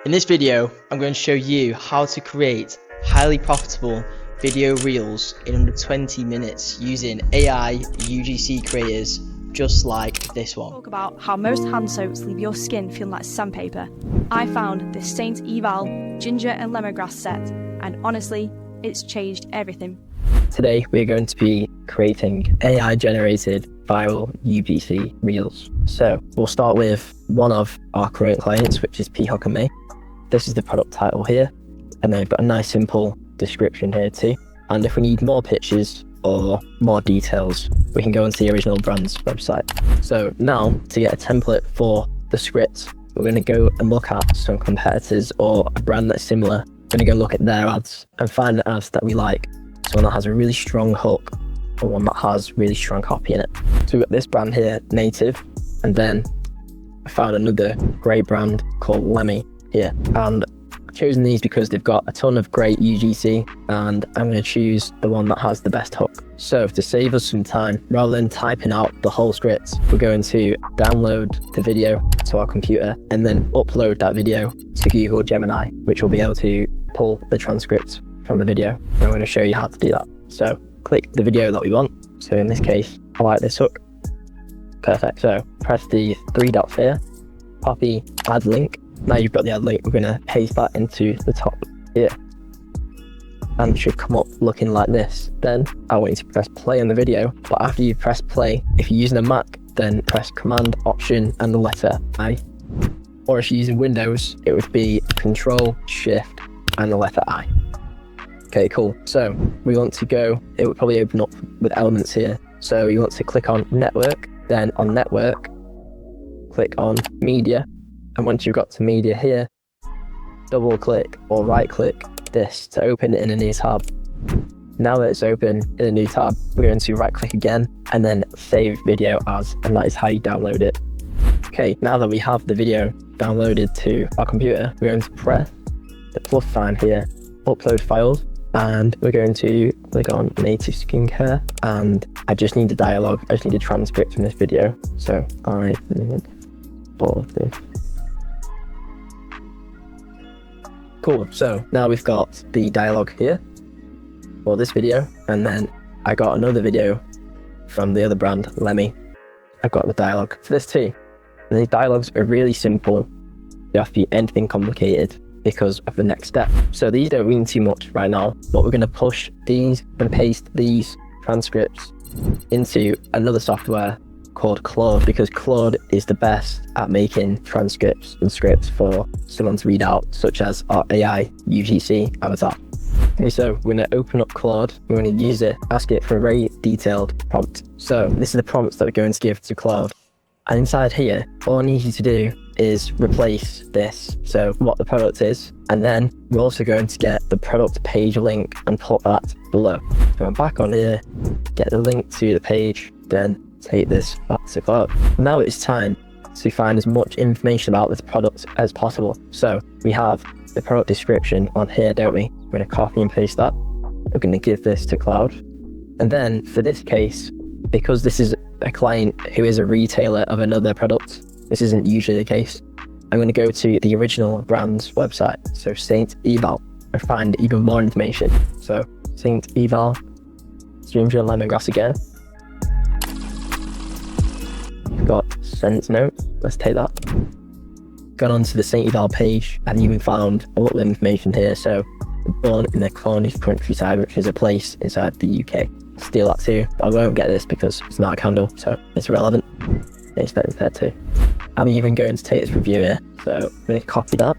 In this video, I'm going to show you how to create highly profitable video reels in under 20 minutes using AI UGC creators just like this one. Talk about how most hand soaps leave your skin feeling like sandpaper. I found this Saint Eval ginger and lemongrass set, and honestly, it's changed everything. Today we're going to be creating AI generated viral UGC reels. So we'll start with one of our current clients, which is Peacock and May. This is the product title here, and then we've got a nice simple description here too. And if we need more pictures or more details, we can go into the original brand's website. So now, to get a template for the script, we're going to go and look at some competitors or a brand that's similar. We're going to go look at their ads and find the ads that we like. So one that has a really strong hook or one that has really strong copy in it. So we've got this brand here, Native, and then I found another great brand called Lemmy here. And I've chosen these because they've got a ton of great UGC, and I'm going to choose the one that has the best hook. So to save us some time, rather than typing out the whole script, we're going to download the video to our computer and then upload that video to Google Gemini, which will be able to pull the transcript from the video. And I'm going to show you how to do that. So click the video that we want. So in this case, I like this hook. Perfect. So press the three dots here, copy add link. Now you've got the ad link, we're going to paste that into the top here. And it should come up looking like this. Then I want you to press play on the video. But after you press play, if you're using a Mac, then press Command, Option, and the letter I. Or if you're using Windows, it would be Control, Shift, and the letter I. Okay, cool. So we want to go, it would probably open up with elements here. So you want to click on Network, then on Network, click on Media. And once you've got to media here, double click or right click this to open it in a new tab. Now that it's open in a new tab, we're going to right click again and then save video as, and that is how you download it. Okay, now that we have the video downloaded to our computer, we're going to press the plus sign here, upload files, and we're going to click on native skincare, and I just need the dialogue, I just need a transcript from this video. So I need all of this. Cool, so now we've got the dialogue here for this video, and then I got another video from the other brand, Lemmy. I've got the dialogue for this too. And these dialogues are really simple. They don't have to be anything complicated because of the next step. So these don't mean too much right now, but we're going to push these and paste these transcripts into another software called Claude, because Claude is the best at making transcripts and scripts for someone to read out, such as our AI UGC avatar. Okay, so we're going to open up Claude, we're going to use it, ask it for a very detailed prompt. So this is the prompts that we're going to give to Claude. And inside here, all I need you to do is replace this, so what the product is, and then we're also going to get the product page link and put that below. So I'm back on here, get the link to the page, then take this back to Claude. Now it's time to find as much information about this product as possible. So we have the product description on here, don't we? We're going to copy and paste that. We're going to give this to Claude. And then for this case, because this is a client who is a retailer of another product, this isn't usually the case, I'm going to go to the original brand's website, so Saint Eval, and find even more information. So Saint Eval, ginger and lemongrass again. We've got scent note, let's take that. Gone onto the Saint Eval page and even found a lot of information here. So born in the Cornish countryside, which is a place inside the UK. Steal that too. I won't get this because it's not a candle, so it's irrelevant. It's there too. I'm even going to take this review here, so I'm going to copy that.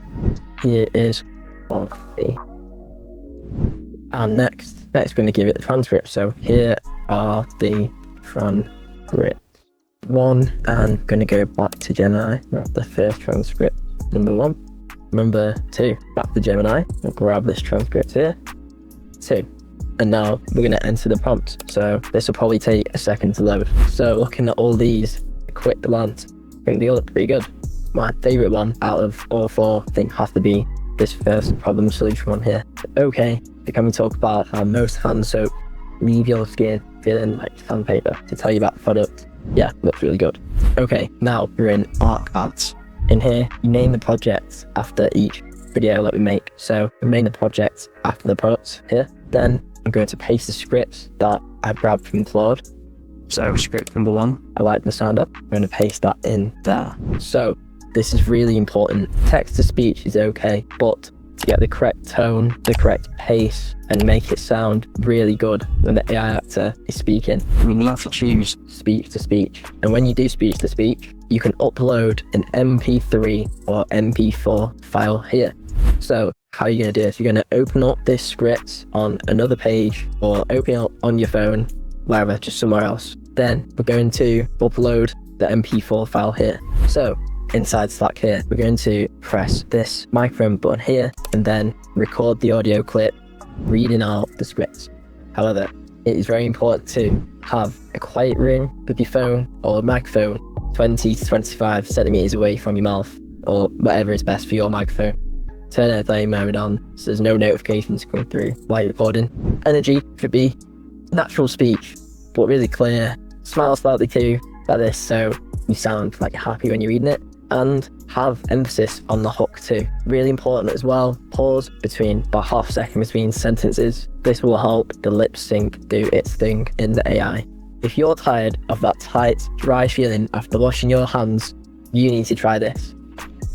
Here is copy. And next we're going to give it the transcript. So here are the transcripts. One, and I'm going to go back to Gemini, the first transcript, number 1. Number 2, back to Gemini, I'll grab this transcript here, 2. And now we're going to enter the prompt. So this will probably take a second to load. So looking at all these, a quick glance, I think they all look pretty good. My favourite one out of all 4, I think, has to be this first problem solution one here. Okay, can we talk about how most hand soap leave your skin feeling like sandpaper? To tell you about the product, yeah, looks really good. Okay, now we're in Arc Ads. In here, you name the projects after each video that we make. So we made the project after the product here. Then I'm going to paste the scripts that I've grabbed from Claude. So script number 1, I like the sound up. I'm going to paste that in there. So this is really important. Text to speech is okay, but to get the correct tone, the correct pace, and make it sound really good when the AI actor is speaking, we need to choose speech to speech. And when you do speech to speech, you can upload an MP3 or MP4 file here. So how are you going to do this? You're going to open up this script on another page or open it up on your phone, wherever, just somewhere else. Then we're going to upload the MP4 file here. So inside Slack here, we're going to press this microphone button here and then record the audio clip reading out the script. However, it is very important to have a quiet room with your phone or microphone 20 to 25 centimeters away from your mouth, or whatever is best for your microphone. Turn airplane mode on so there's no notifications coming through while you're recording. Energy should be natural speech, but really clear. Smile slightly too, like this, so you sound like you're happy when you're reading it. And have emphasis on the hook too. Really important as well. Pause between about half a second between sentences. This will help the lip sync do its thing in the AI. If you're tired of that tight, dry feeling after washing your hands, you need to try this.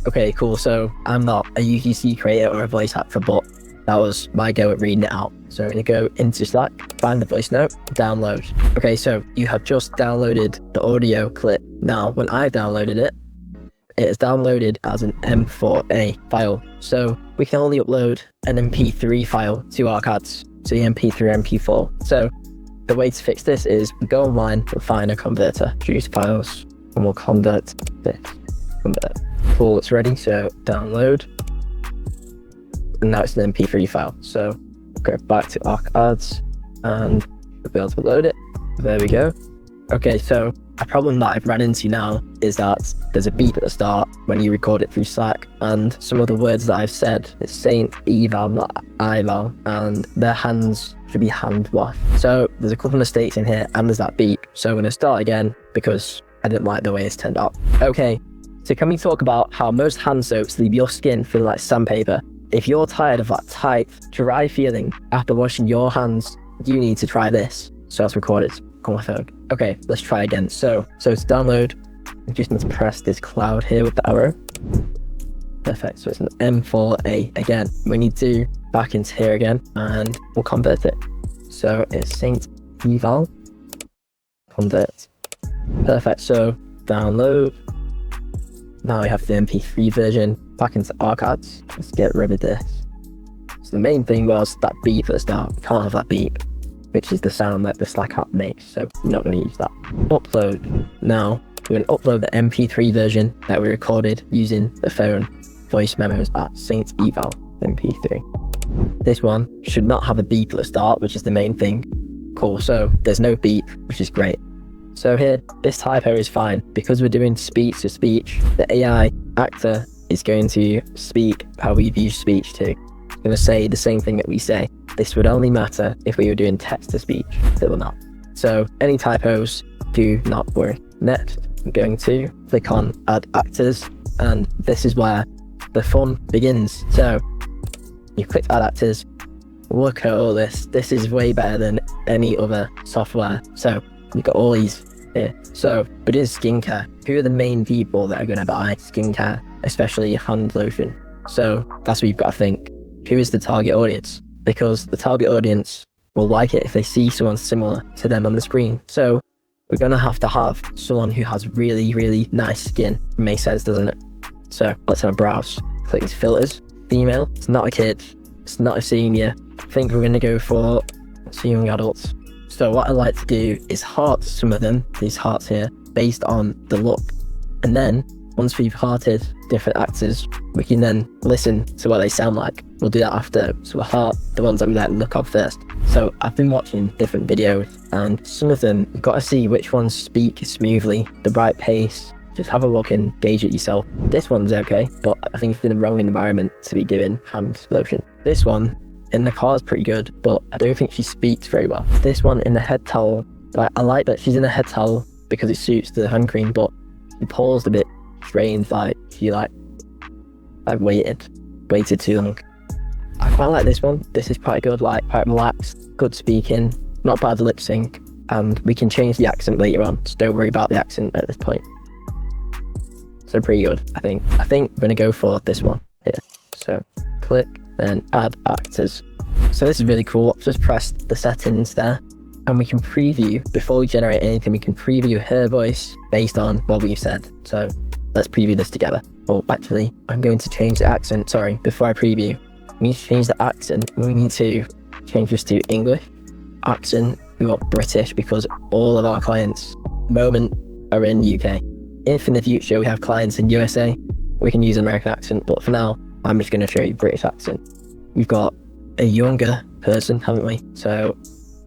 Okay, cool. So I'm not a UGC creator or a voice actor, but that was my go at reading it out. So I'm going to go into Slack, find the voice note, download. Okay, so you have just downloaded the audio clip. Now, when I downloaded it, it is downloaded as an M4A file. So we can only upload an MP3 file to our cards. So the MP3, MP4. So the way to fix this is we go online, we'll find a converter, choose files, and we'll convert this. Convert. Cool, it's ready, so download. And now it's an MP3 file. So go back to our cards and we'll be able to load it. There we go. Okay, so a problem that I've run into now is that there's a beep at the start when you record it through Slack, and some of the words that I've said is saint, eval, not ival, and their hands should be hand wash. So there's a couple of mistakes in here and there's that beep. So I'm going to start again because I didn't like the way it's turned out. Okay, so can we talk about how most hand soaps leave your skin feeling like sandpaper? If you're tired of that tight, dry feeling after washing your hands, you need to try this. So that's recorded on my phone. Okay, let's try again. So to download, you just need to press this cloud here with the arrow. Perfect, so it's an M4A again. We need to back into here again and we'll convert it. So it's Saint Eval, convert. Perfect, so download. Now we have the MP3 version, back into archives. Let's get rid of this. So the main thing was that beep at the start. We can't have that beep, which is the sound that the Slack app makes, so I'm not going to use that. Upload. Now, we're going to upload the MP3 version that we recorded using the phone voice memos at Saint Eval MP3. This one should not have a beep at the start, which is the main thing. Cool, so there's no beep, which is great. So here, this typo is fine. Because we're doing speech to speech, the AI actor is going to speak how we've used speech to. It's going to say the same thing that we say. This would only matter if we were doing text to speech. It will not. So any typos, do not worry. Next, I'm going to click on add actors, and this is where the fun begins. So you click add actors, look at all this. This is way better than any other software. So you've got all these here. So, but in skincare, who are the main people that are going to buy skincare, especially hand lotion? So that's what you've got to think. Who is the target audience? Because the target audience will like it if they see someone similar to them on the screen. So we're going to have someone who has really, really nice skin. It makes sense, doesn't it? So let's have a browse. Click these filters. Female. It's not a kid. It's not a senior. I think we're going to go for young adults. So what I like to do is heart some of them, these hearts here, based on the look. And then once we've hearted different actors, we can then listen to what they sound like. We'll do that after. So we'll heart the ones that we like to look up first. So I've been watching different videos, and some of them, you've got to see which ones speak smoothly, the right pace. Just have a look and gauge it yourself. This one's okay, but I think it's in the wrong environment to be doing hand lotion. This one in the car is pretty good, but I don't think she speaks very well. This one in the head towel, I like that she's in a head towel because it suits the hand cream, but she paused a bit strange, like she like waited. waited too long. I quite like this one. This is quite good, like quite relaxed, good speaking, not bad lip sync, and we can change the accent later on, so don't worry about the accent at this point. So pretty good, I think. I think we're gonna go for this one here. So click, then add actors. So this is really cool. Just press the settings there, and we can preview, before we generate anything, we can preview her voice based on what we've said. So let's preview this together. Oh, actually, I'm going to change the accent. Sorry, before I preview, we need to change the accent. We need to change this to English. Accent, we want British, because all of our clients at the moment are in UK. If in the future we have clients in USA, we can use American accent, but for now, I'm just going to show you British accent. We've got a younger person, haven't we? So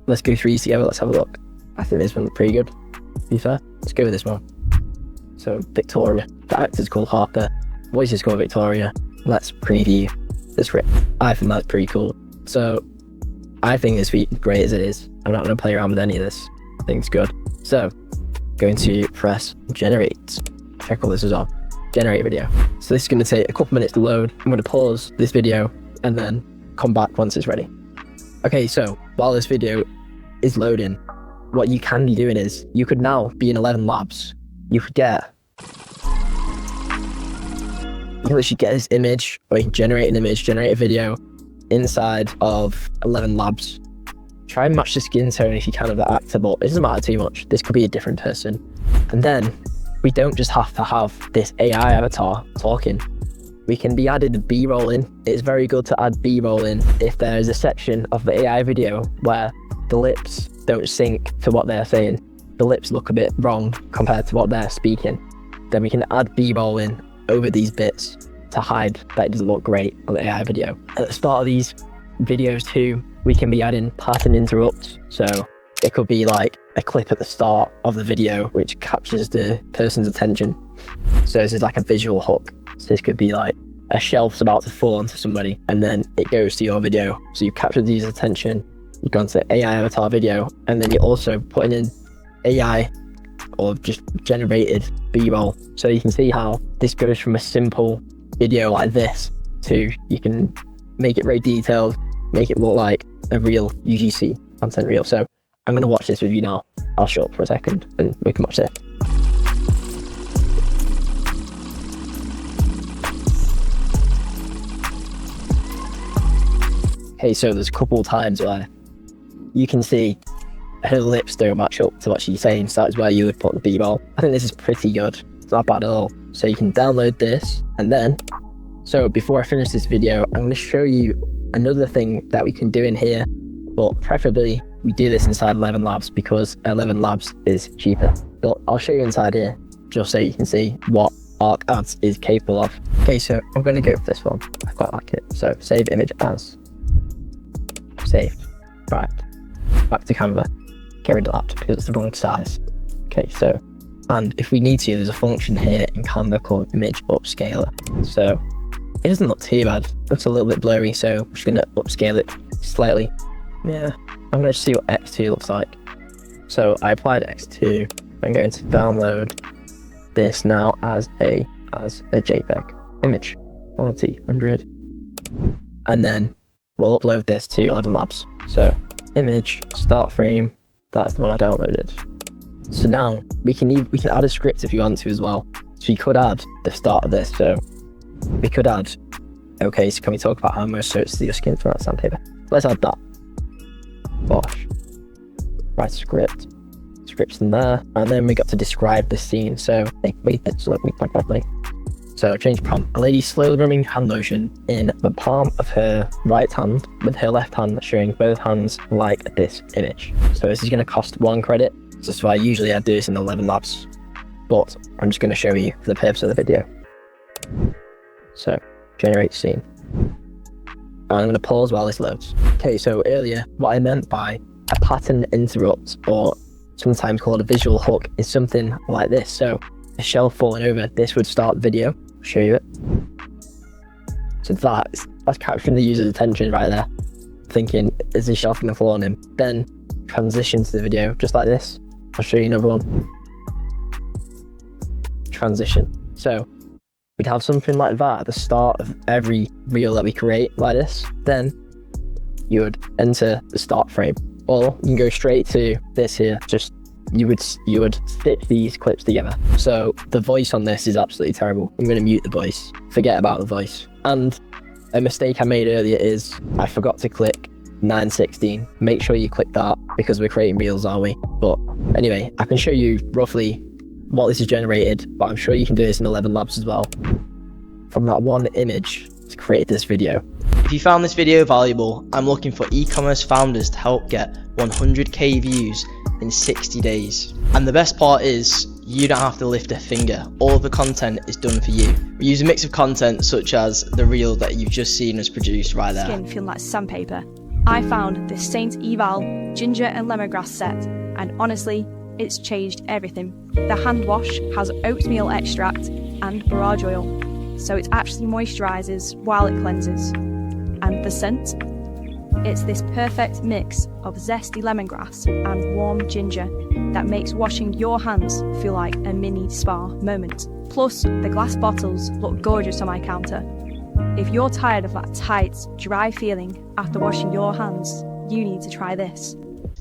let's go through these together, let's have a look. I think this one's pretty good, to be fair. Let's go with this one. So Victoria, the actor's called Harper, voice is called Victoria. Let's preview the script. I think that's pretty cool. So I think this is great as it is. I'm not going to play around with any of this. I think it's good. So going to press generate. Check all this is on. Generate video. So this is going to take a couple minutes to load. I'm going to pause this video and then come back once it's ready. Okay, so while this video is loading, what you can be doing is you could now be in 11 labs. You could literally get this image, or you can generate an image, generate a video inside of 11 labs. Try and match the skin tone if you can of the actor, but it doesn't matter too much. This could be a different person. And then we don't just have to have this AI avatar talking. We can be added B-roll in. It's very good to add B-roll in if there is a section of the AI video where the lips don't sync to what they're saying. The lips look a bit wrong compared to what they're speaking. Then we can add B-roll in over these bits to hide that it doesn't look great on the AI video. At the start of these videos too, we can be adding pattern interrupts. So it could be like a clip at the start of the video which captures the person's attention. So this is like a visual hook. So this could be like a shelf's about to fall onto somebody and then it goes to your video. So you capture the user's attention, you go into AI avatar video, and then you're also putting in AI or just generated B-roll. So you can see how this goes from a simple video like this to you can make it very detailed, make it look like a real UGC content reel. So I'm going to watch this with you now. I'll shut up for a second and we can watch this. Okay, so there's a couple of times where you can see her lips don't match up to what she's saying, so that's where you would put the B-roll. I think this is pretty good. It's not bad at all. So you can download this, and then, so before I finish this video, I'm going to show you another thing that we can do in here, but preferably we do this inside 11 labs because 11 labs is cheaper. But I'll show you inside here, just so you can see what Arc Ads is capable of. Okay, so I'm going to go for this one. I quite like it. So save image as. Saved. Right. Back to Canva. Get rid of that because it's the wrong size. Okay, so, and if we need to, there's a function here in Canva called image upscaler. So it doesn't look too bad. It looks a little bit blurry, so I'm just going to upscale it slightly. Yeah, I'm going to see what X2 looks like. So I applied X2. I'm going to download this now as a JPEG image, quality 100, and then we'll upload this to 11 labs. So image start frame, that's the one I downloaded. So now we can add a script if you want to as well. So you could add the start of this. So we could add, okay, so can we talk about how most search your skin for that sandpaper? Let's add that. Bosh. Write a script. Scripts in there. And then we got to describe the scene. So So change prompt. A lady slowly rubbing hand lotion in the palm of her right hand with her left hand showing both hands like this image. So this is going to cost 1 credit. So that's why usually I do this in 11 labs. But I'm just going to show you for the purpose of the video. So generate scene. And I'm going to pause while this loads. Okay, so earlier what I meant by a pattern interrupt, or sometimes called a visual hook, is something like this. So a shelf falling over, this would start the video. I'll show you it. So that's capturing the user's attention right there. Thinking, is the shelf going to fall on him? Then transition to the video, just like this. I'll show you another one. Transition. So we'd have something like that at the start of every reel that we create like this. Then you would enter the start frame, or you can go straight to this here. Just you would stitch these clips together. So the voice on this is absolutely terrible. I'm going to mute the voice. Forget about the voice. And a mistake I made earlier is I forgot to click 916. Make sure you click that because we're creating reels, aren't we? But anyway, I can show you roughly what this is generated, but I'm sure you can do this in 11 labs as well. From that one image to create this video. If you found this video valuable, I'm looking for e-commerce founders to help get 100k views in 60 days. And the best part is, you don't have to lift a finger. All of the content is done for you. We use a mix of content such as the reel that you've just seen us produce right there. Skin feeling like sandpaper. I found this Saint Eval ginger and lemongrass set, and honestly, it's changed everything. The hand wash has oatmeal extract and borage oil, so it actually moisturises while it cleanses. And the scent? It's this perfect mix of zesty lemongrass and warm ginger that makes washing your hands feel like a mini spa moment. Plus, the glass bottles look gorgeous on my counter. If you're tired of that tight, dry feeling after washing your hands, you need to try this.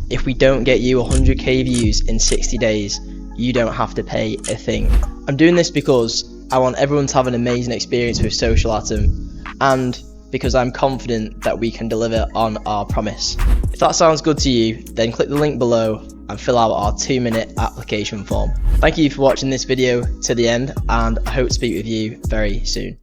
If we don't get you 100k views in 60 days, you don't have to pay a thing. I'm doing this because I want everyone to have an amazing experience with Social Attom, and because I'm confident that we can deliver on our promise. If that sounds good to you, then click the link below and fill out our 2-minute application form. Thank you for watching this video to the end, and I hope to speak with you very soon.